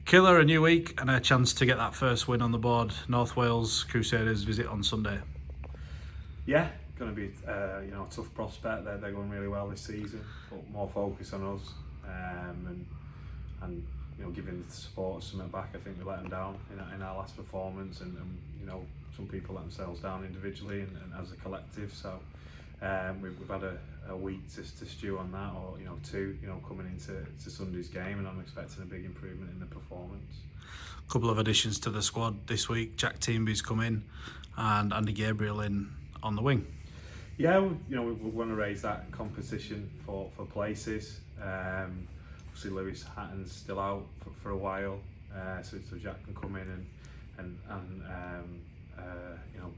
Killer, a new week and a chance to get that first win on the board. North Wales Crusaders visit on Sunday. Yeah, going to be a tough prospect. They're going really well this season, but more focus on us and giving the supporters something back. I think we let them down in our last performance, and some people let themselves down individually and as a collective. So we've had a week to stew on that, or two, coming into Sunday's game, and I'm expecting a big improvement in the performance. A couple of additions to the squad this week. Jack Teamby's come in, and Andy Gabriel in on the wing. Yeah, we want to raise that competition for places. Obviously Lewis Hatton's still out for a while, so Jack can come in and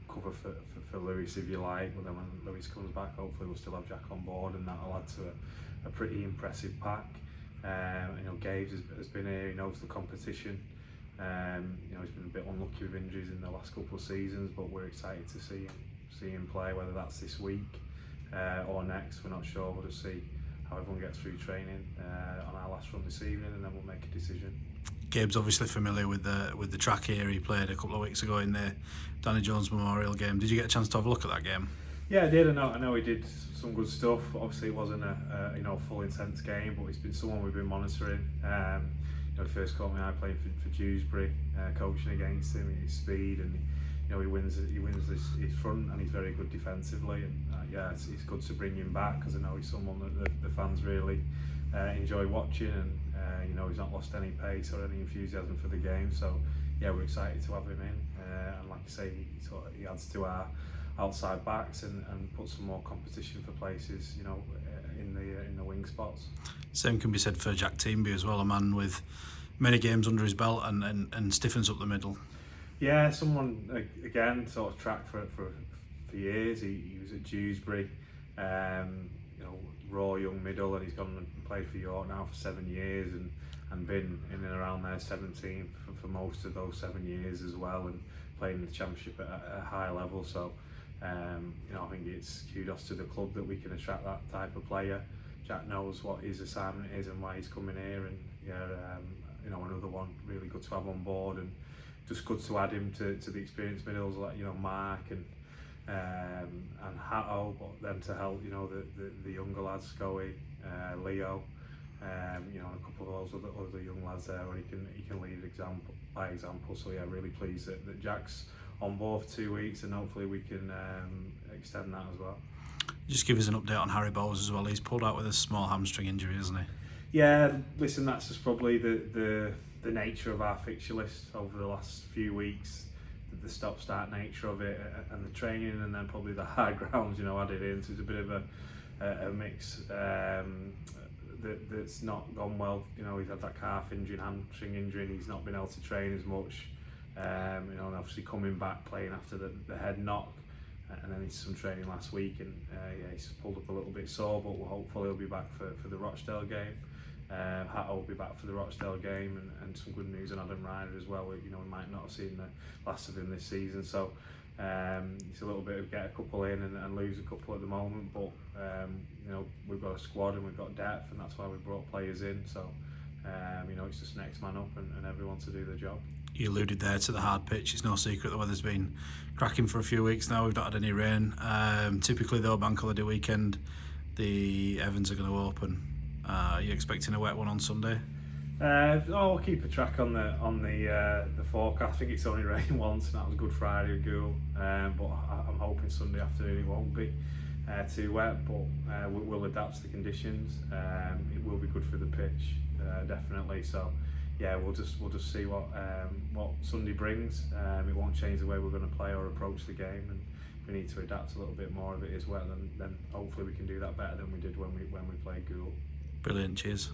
cover for Lewis if you like. But then when Lewis comes back, hopefully we'll still have Jack on board, and that'll add to a pretty impressive pack. Gaves has been here, he knows the competition. He's been a bit unlucky with injuries in the last couple of seasons, but we're excited to see him play, whether that's this week or next. We're not sure. We'll just see how everyone gets through training on our last run this evening, and then we'll make a decision. Gabe's obviously familiar with the track here. He played a couple of weeks ago in the Danny Jones Memorial game. Did you get a chance to have a look at that game? Yeah, I did. I know he did some good stuff. Obviously, it wasn't a full intense game, but he's been someone we've been monitoring. He first caught my eye playing for Dewsbury, coaching against him, his speed, and he wins his front, and he's very good defensively. And it's good to bring him back, because I know he's someone that the fans really enjoy watching, and he's not lost any pace or any enthusiasm for the game. So yeah, we're excited to have him in, and like I say, he adds to our outside backs and put some more competition for places, in the wing spots. Same can be said for Jack Teamby as well, a man with many games under his belt and stiffens up the middle. Yeah, someone again sort of tracked for years. He was at Dewsbury, raw young middle, and he's gone and played for York now for 7 years, and been in and around their 17 for most of those 7 years as well, and playing in the Championship at a high level. So I think it's kudos to the club that we can attract that type of player. Jack knows what his assignment is and why he's coming here, and another one really good to have on board, and just good to add him to the experienced middles like Mark and Hatto, but then to help the younger lads, Scoey, Leo, and a couple of those other young lads there, where he can lead by example. So yeah, really pleased that Jack's on board for 2 weeks, and hopefully we can extend that as well. Just give us an update on Harry Bowes as well. He's pulled out with a small hamstring injury, isn't he? Yeah, listen, that's just probably the nature of our fixture list over the last few weeks, the stop-start nature of it, and the training, and then probably the hard grounds, added in. So it's a bit of a mix that's not gone well. He's had that calf injury and hamstring injury, and he's not been able to train as much. And obviously coming back, playing after the head knock, and then he's some training last week, and he's pulled up a little bit sore, but hopefully he'll be back for the Rochdale game. Hatto will be back for the Rochdale game, and some good news on Adam Ryder as well. We might not have seen the last of him this season, so it's a little bit of get a couple in and lose a couple at the moment, but we've got a squad and we've got depth, and that's why we brought players in. So it's just next man up and everyone to do the job. You alluded there to the hard pitch. It's no secret the weather's been cracking for a few weeks now. We've not had any rain. Typically though, bank holiday weekend, the Evans are going to open. Are you expecting a wet one on Sunday? I'll keep a track on the forecast. I think it's only rained once, and that was Good Friday at Goole. But I'm hoping Sunday afternoon it won't be too wet. But we'll adapt to the conditions. It will be good for the pitch, definitely. So yeah, we'll just see what Sunday brings. It won't change the way we're going to play or approach the game, and if we need to adapt a little bit more if it is wet, then hopefully we can do that better than we did when we played Goole. Brilliant, cheers.